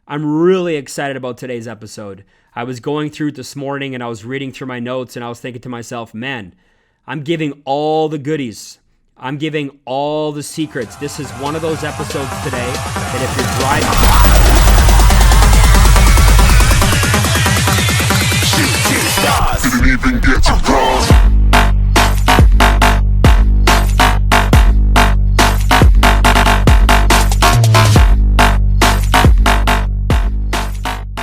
I'm really excited about today's episode. I was going through it this morning and I was reading through my notes and I was thinking to myself, man, I'm giving all the goodies. I'm giving all the secrets. This is one of those episodes today that if you're driving... Didn't even get to cross.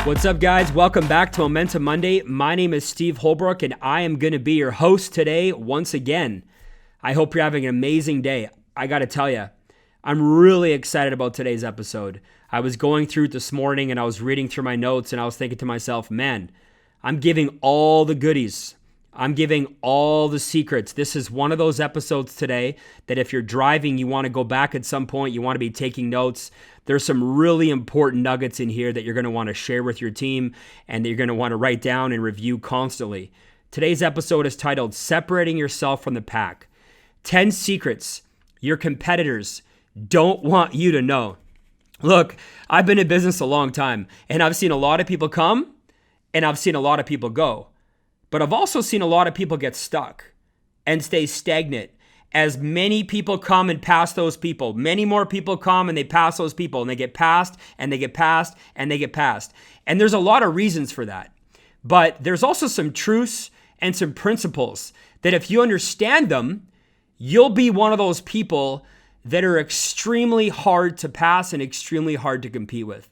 What's up, guys? Welcome back to Momentum Monday. My name is Steve Holbrook, and I am going to be your host today once again. I hope you're having an amazing day. I got to tell you, I'm really excited about today's episode. I was going through it this morning, and I was reading through my notes, and I was thinking to myself, man, I'm giving all the goodies. I'm giving all the secrets. This is one of those episodes today that if you're driving, you want to go back at some point, you want to be taking notes. There's some really important nuggets in here that you're going to want to share with your team and that you're going to want to write down and review constantly. Today's episode is titled Separating Yourself from the Pack. 10 secrets your competitors don't want you to know. Look, I've been in business a long time and I've seen a lot of people come and I've seen a lot of people go. But I've also seen a lot of people get stuck and stay stagnant as many people come and pass those people. Many more people come and they pass those people and they get passed and they get passed and they get passed. And there's a lot of reasons for that. But there's also some truths and some principles that if you understand them, you'll be one of those people that are extremely hard to pass and extremely hard to compete with.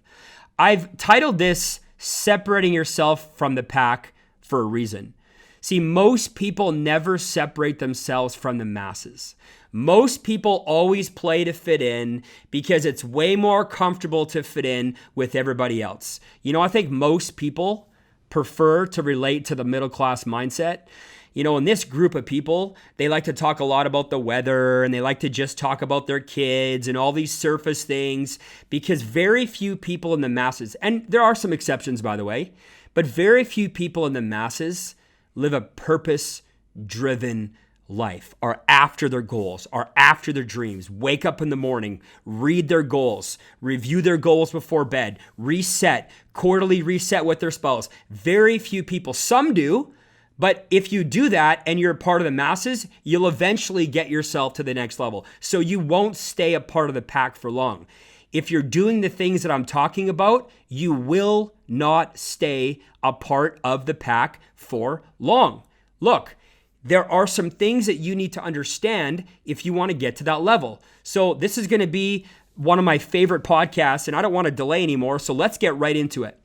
I've titled this Separating Yourself from the Pack for a reason. See, most people never separate themselves from the masses. Most people always play to fit in because it's way more comfortable to fit in with everybody else. You know, I think most people prefer to relate to the middle class mindset. You know, in this group of people, they like to talk a lot about the weather and they like to just talk about their kids and all these surface things because very few people in the masses, and there are some exceptions, by the way, but very few people in the masses live a purpose-driven life, are after their goals, are after their dreams, wake up in the morning, read their goals, review their goals before bed, reset, quarterly reset with their spouse. Very few people, some do, but if you do that and you're a part of the masses, you'll eventually get yourself to the next level. So you won't stay a part of the pack for long. If you're doing the things that I'm talking about, you will not stay a part of the pack for long. Look, there are some things that you need to understand if you want to get to that level. So this is going to be one of my favorite podcasts, and I don't want to delay anymore, so let's get right into it.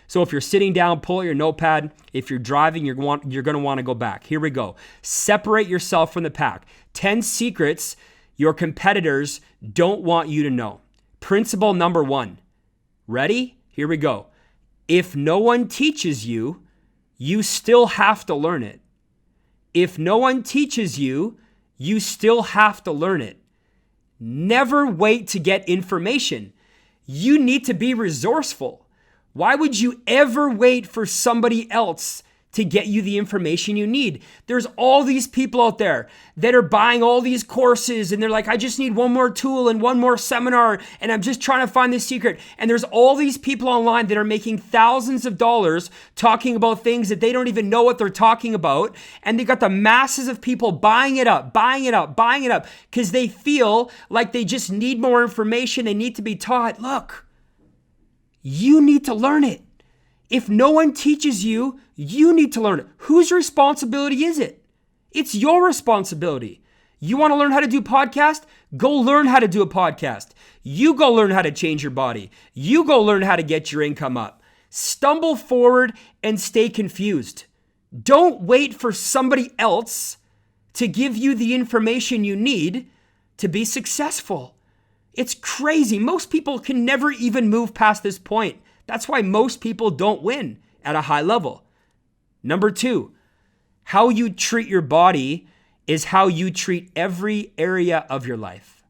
So if you're sitting down, pull out your notepad. If you're driving, you're going to want to go back. Here we go. Separate yourself from the pack. 10 secrets your competitors don't want you to know. Principle number 1. Ready? Here we go. If no one teaches you, you still have to learn it. If no one teaches you, you still have to learn it. Never wait to get information. You need to be resourceful. Why would you ever wait for somebody else to get you the information you need? There's all these people out there that are buying all these courses and they're like, I just need one more tool and one more seminar and I'm just trying to find the secret. And there's all these people online that are making thousands of dollars talking about things that they don't even know what they're talking about. And they got the masses of people buying it up because they feel like they just need more information. They need to be taught. Look, you need to learn it. If no one teaches you, you need to learn it. Whose responsibility is it? It's your responsibility. You want to learn how to do podcast? Go learn how to do a podcast. You go learn how to change your body. You go learn how to get your income up. Stumble forward and stay confused. Don't wait for somebody else to give you the information you need to be successful. It's crazy. Most people can never even move past this point. That's why most people don't win at a high level. Number 2, how you treat your body is how you treat every area of your life.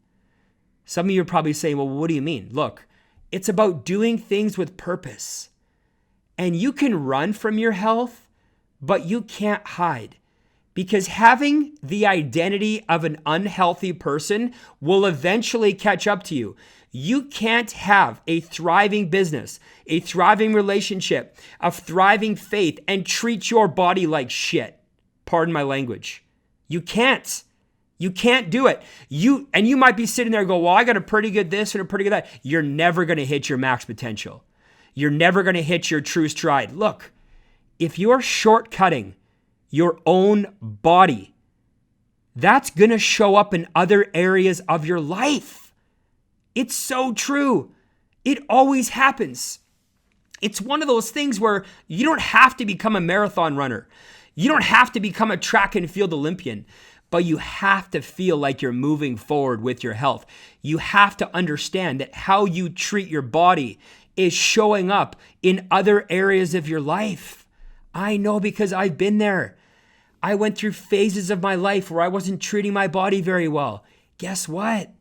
Some of you are probably saying, well, what do you mean? Look, it's about doing things with purpose. And you can run from your health, but you can't hide. Because having the identity of an unhealthy person will eventually catch up to you. You can't have a thriving business, a thriving relationship, a thriving faith, and treat your body like shit. Pardon my language. You can't. You can't do it. You might be sitting there and go, well, I got a pretty good this and a pretty good that. You're never going to hit your max potential. You're never going to hit your true stride. Look, if you're shortcutting your own body, that's going to show up in other areas of your life. It's so true. It always happens. It's one of those things where you don't have to become a marathon runner. You don't have to become a track and field Olympian, but you have to feel like you're moving forward with your health. You have to understand that how you treat your body is showing up in other areas of your life. I know because I've been there. I went through phases of my life where I wasn't treating my body very well. Guess what?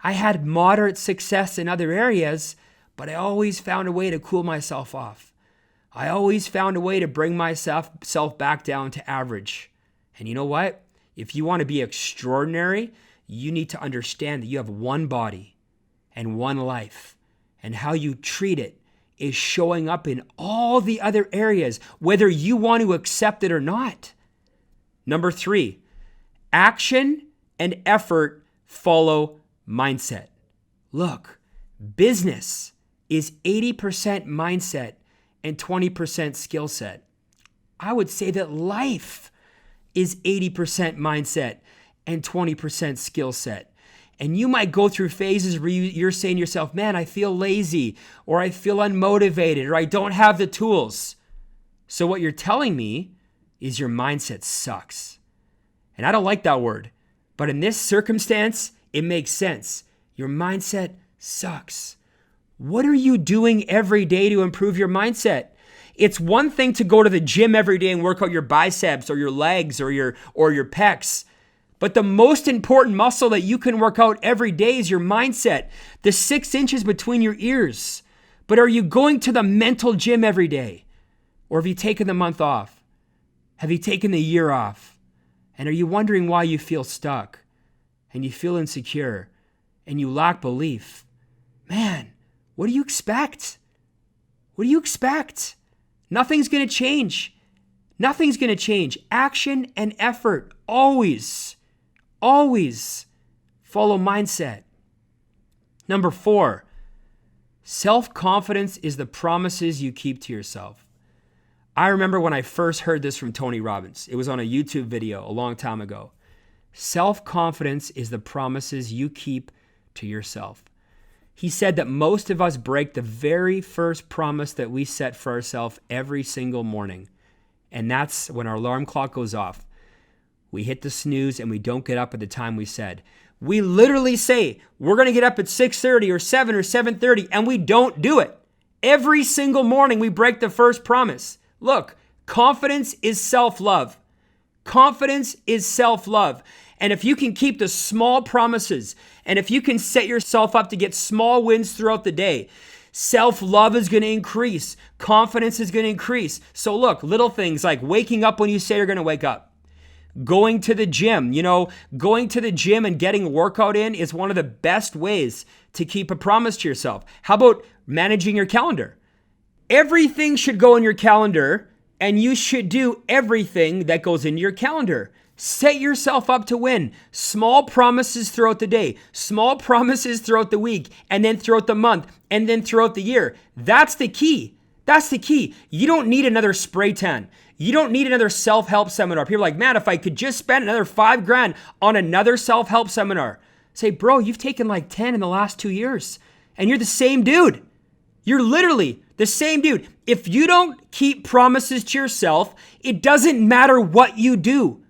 I had moderate success in other areas, but I always found a way to cool myself off. I always found a way to bring myself back down to average. And you know what? If you want to be extraordinary, you need to understand that you have one body and one life, and how you treat it is showing up in all the other areas, whether you want to accept it or not. Number 3, action and effort follow mindset. Look, business is 80% mindset and 20% skill set. I would say that life is 80% mindset and 20% skill set. And you might go through phases where you're saying to yourself, man, I feel lazy, or I feel unmotivated, or I don't have the tools. So what you're telling me is your mindset sucks. And I don't like that word, but in this circumstance, it makes sense. Your mindset sucks. What are you doing every day to improve your mindset? It's one thing to go to the gym every day and work out your biceps or your legs or your pecs. But the most important muscle that you can work out every day is your mindset, the 6 inches between your ears. But are you going to the mental gym every day? Or have you taken the month off? Have you taken the year off? And are you wondering why you feel stuck and you feel insecure and you lack belief? Man, what do you expect? What do you expect? Nothing's going to change. Nothing's going to change. Action and effort always follow mindset. Number 4, self-confidence is the promises you keep to yourself. I remember when I first heard this from Tony Robbins. It was on a YouTube video a long time ago. Self-confidence is the promises you keep to yourself. He said that most of us break the very first promise that we set for ourselves every single morning. And that's when our alarm clock goes off. We hit the snooze and we don't get up at the time we said. We literally say, we're going to get up at 6:30 or 7 or 7:30, and we don't do it. Every single morning we break the first promise. Look, confidence is self-love. Confidence is self-love. And if you can keep the small promises, and if you can set yourself up to get small wins throughout the day, self-love is going to increase. Confidence is going to increase. So look, little things like waking up when you say you're going to wake up. Going to the gym, going to the gym and getting a workout in is one of the best ways to keep a promise to yourself. How about managing your calendar? Everything should go in your calendar, and you should do everything that goes into your calendar. Set yourself up to win. Small promises throughout the day, small promises throughout the week, and then throughout the month, and then throughout the year. That's the key. That's the key. You don't need another spray tan. You don't need another self-help seminar. People are like, man, if I could just spend another $5,000 on another self-help seminar. Say, bro, you've taken like 10 in the last 2 years, and you're the same dude. You're literally the same dude. If you don't keep promises to yourself, it doesn't matter what you do.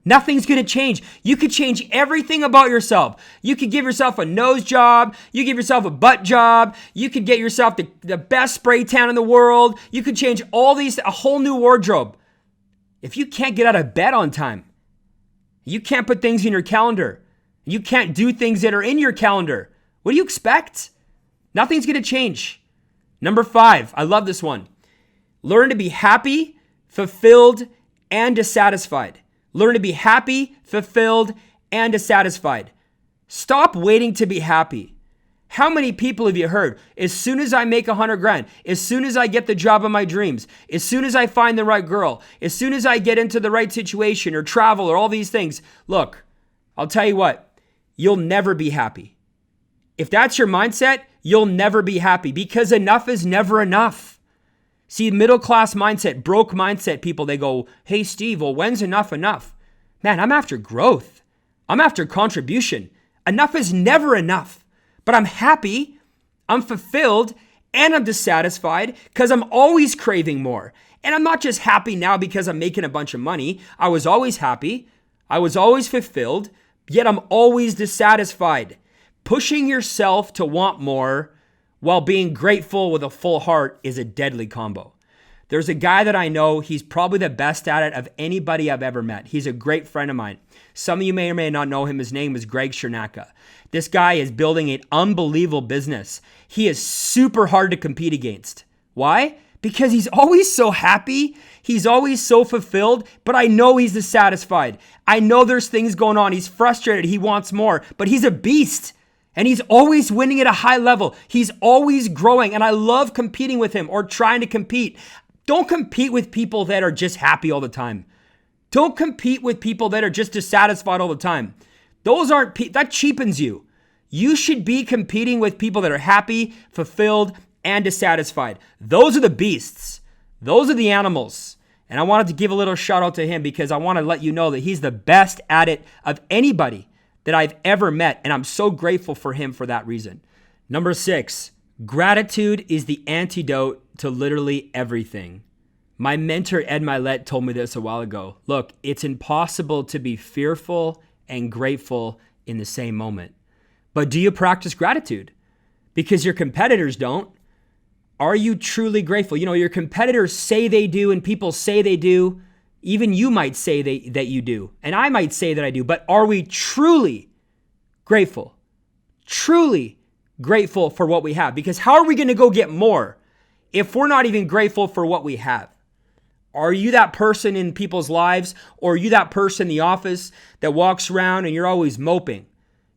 Nothing's going to change. You could change everything about yourself. You could give yourself a nose job. You give yourself a butt job. You could get yourself the best spray tan in the world. You could change all these, a whole new wardrobe. If you can't get out of bed on time, you can't put things in your calendar, you can't do things that are in your calendar, what do you expect? Nothing's going to change. Number 5, I love this one. Learn to be happy, fulfilled, and dissatisfied. Learn to be happy, fulfilled, and dissatisfied. Stop waiting to be happy. How many people have you heard? As soon as I make 100 grand, as soon as I get the job of my dreams, as soon as I find the right girl, as soon as I get into the right situation or travel or all these things, look, I'll tell you what, you'll never be happy. If that's your mindset, you'll never be happy because enough is never enough. See, middle class mindset, broke mindset people, they go, hey, Steve, well, when's enough enough? Man, I'm after growth. I'm after contribution. Enough is never enough. But I'm happy, I'm fulfilled, and I'm dissatisfied because I'm always craving more. And I'm not just happy now because I'm making a bunch of money. I was always happy. I was always fulfilled, yet I'm always dissatisfied. Pushing yourself to want more while being grateful with a full heart is a deadly combo. There's a guy that I know, he's probably the best at it of anybody I've ever met. He's a great friend of mine. Some of you may or may not know him. His name is Greg Chernacka. This guy is building an unbelievable business. He is super hard to compete against. Why? Because he's always so happy. He's always so fulfilled, but I know he's dissatisfied. I know there's things going on. He's frustrated. He wants more, but he's a beast. And he's always winning at a high level. He's always growing. And I love competing with him or trying to compete. Don't compete with people that are just happy all the time. Don't compete with people that are just dissatisfied all the time. That cheapens you. You should be competing with people that are happy, fulfilled, and dissatisfied. Those are the beasts. Those are the animals. And I wanted to give a little shout out to him because I want to let you know that he's the best at it of anybody that I've ever met. And I'm so grateful for him for that reason. Number 6, gratitude is the antidote to literally everything. My mentor, Ed Milet, told me this a while ago. Look, it's impossible to be fearful and grateful in the same moment. But do you practice gratitude? Because your competitors don't. Are you truly grateful? You know, your competitors say they do and people say they do. Even you might say that you do. And I might say that I do. But are we truly grateful? Truly grateful for what we have? Because how are we going to go get more if we're not even grateful for what we have? Are you that person in people's lives, or are you that person in the office that walks around and you're always moping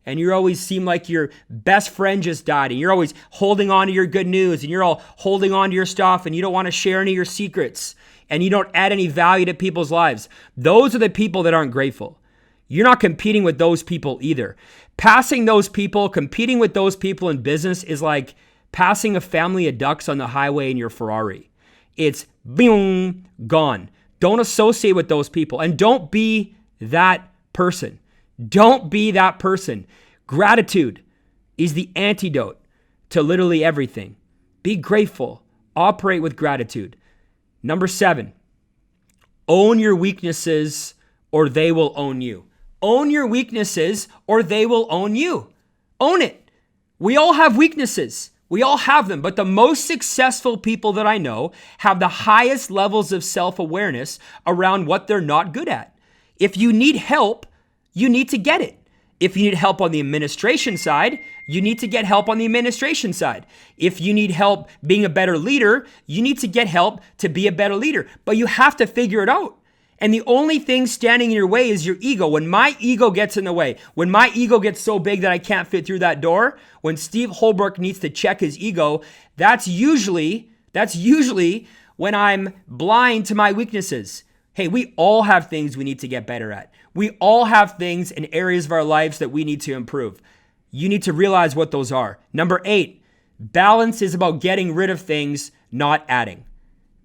and you always seem like your best friend just died and you're always holding on to your good news and you're all holding on to your stuff and you don't want to share any of your secrets and you don't add any value to people's lives? Those are the people that aren't grateful. You're not competing with those people either. Passing those people, competing with those people in business is like passing a family of ducks on the highway in your Ferrari. It's boom, gone. Don't associate with those people and don't be that person. Don't be that person. Gratitude is the antidote to literally everything. Be grateful. Operate with gratitude. Number 7, own your weaknesses or they will own you. Own your weaknesses or they will own you. Own it. We all have weaknesses. We all have them, but the most successful people that I know have the highest levels of self-awareness around what they're not good at. If you need help, you need to get it. If you need help on the administration side, you need to get help on the administration side. If you need help being a better leader, you need to get help to be a better leader, but you have to figure it out. And the only thing standing in your way is your ego. When my ego gets in the way, when my ego gets so big that I can't fit through that door, when Steve Holbrook needs to check his ego, that's usually when I'm blind to my weaknesses. Hey, we all have things we need to get better at. We all have things in areas of our lives that we need to improve. You need to realize what those are. Number 8, balance is about getting rid of things, not adding.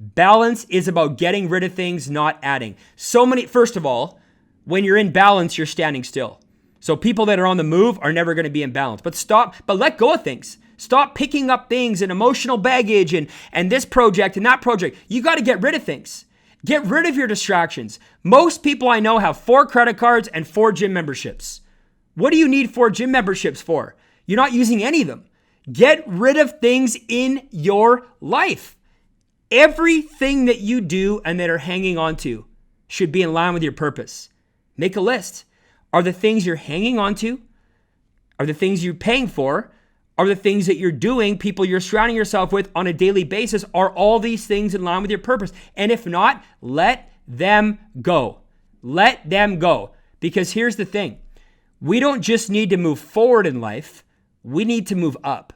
Balance is about getting rid of things, not adding. First of all, when you're in balance, you're standing still. So people that are on the move are never going to be in balance. But let go of things. Stop picking up things and emotional baggage and this project and that project. You got to get rid of things. Get rid of your distractions. Most people I know have 4 credit cards and 4 gym memberships. What do you need 4 gym memberships for? You're not using any of them. Get rid of things in your life. Everything that you do and that are hanging on to should be in line with your purpose. Make a list. Are the things you're hanging on to, are the things you're paying for, are the things that you're doing, people you're surrounding yourself with on a daily basis, are all these things in line with your purpose? And if not, let them go. Let them go. Because here's the thing. We don't just need to move forward in life. We need to move up.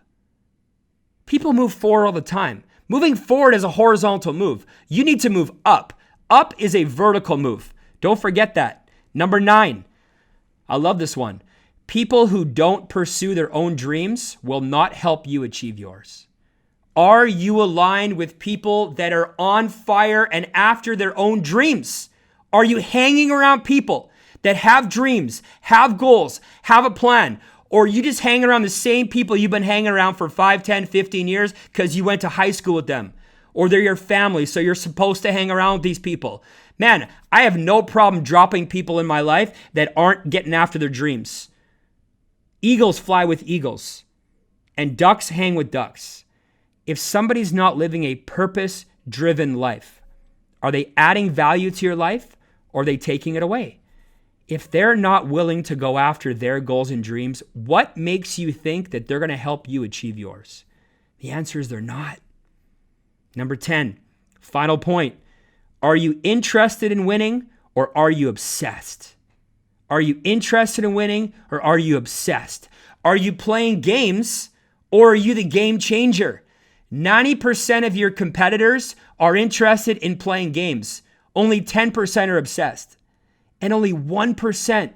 People move forward all the time. Moving forward is a horizontal move. You need to move up. Up is a vertical move. Don't forget that. Number 9. I love this one. People who don't pursue their own dreams will not help you achieve yours. Are you aligned with people that are on fire and after their own dreams? Are you hanging around people that have dreams, have goals, have a plan? Or you just hang around the same people you've been hanging around for 5, 10, 15 years because you went to high school with them? Or they're your family, so you're supposed to hang around with these people. Man, I have no problem dropping people in my life that aren't getting after their dreams. Eagles fly with eagles, and ducks hang with ducks. If somebody's not living a purpose-driven life, are they adding value to your life or are they taking it away? If they're not willing to go after their goals and dreams, what makes you think that they're going to help you achieve yours? The answer is they're not. Number 10, final point. Are you interested in winning or are you obsessed? Are you interested in winning or are you obsessed? Are you playing games or are you the game changer? 90% of your competitors are interested in playing games. Only 10% are obsessed. And only 1%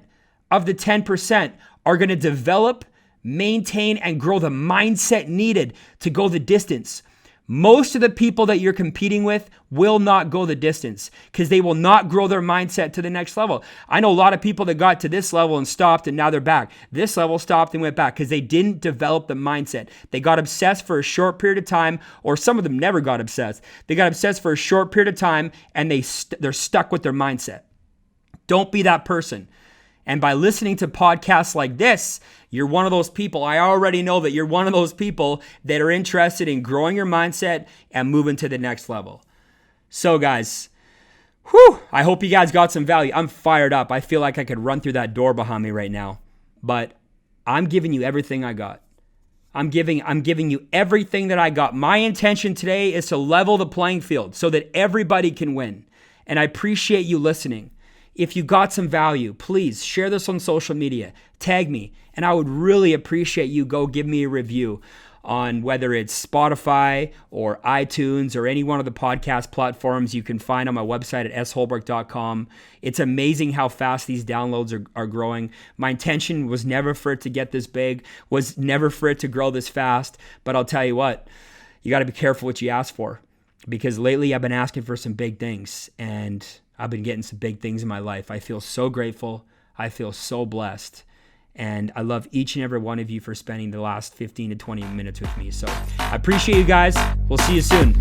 of the 10% are going to develop, maintain, and grow the mindset needed to go the distance. Most of the people that you're competing with will not go the distance because they will not grow their mindset to the next level. I know a lot of people that got to this level and stopped and now they're back. This level stopped and went back because they didn't develop the mindset. They got obsessed for a short period of time, or some of them never got obsessed. They got obsessed for a short period of time and they're stuck with their mindset. Don't be that person. And by listening to podcasts like this, you're one of those people. I already know that you're one of those people that are interested in growing your mindset and moving to the next level. So guys, I hope you guys got some value. I'm fired up. I feel like I could run through that door behind me right now. But I'm giving you everything I got. I'm giving you everything that I got. My intention today is to level the playing field so that everybody can win. And I appreciate you listening. If you got some value, please share this on social media, tag me, and I would really appreciate you go give me a review on whether it's Spotify or iTunes or any one of the podcast platforms. You can find on my website at sholbrook.com. It's amazing how fast these downloads are growing. My intention was never for it to get this big, was never for it to grow this fast, but I'll tell you what, you got to be careful what you ask for, because lately I've been asking for some big things, and I've been getting some big things in my life. I feel so grateful. I feel so blessed. And I love each and every one of you for spending the last 15 to 20 minutes with me. So I appreciate you guys. We'll see you soon.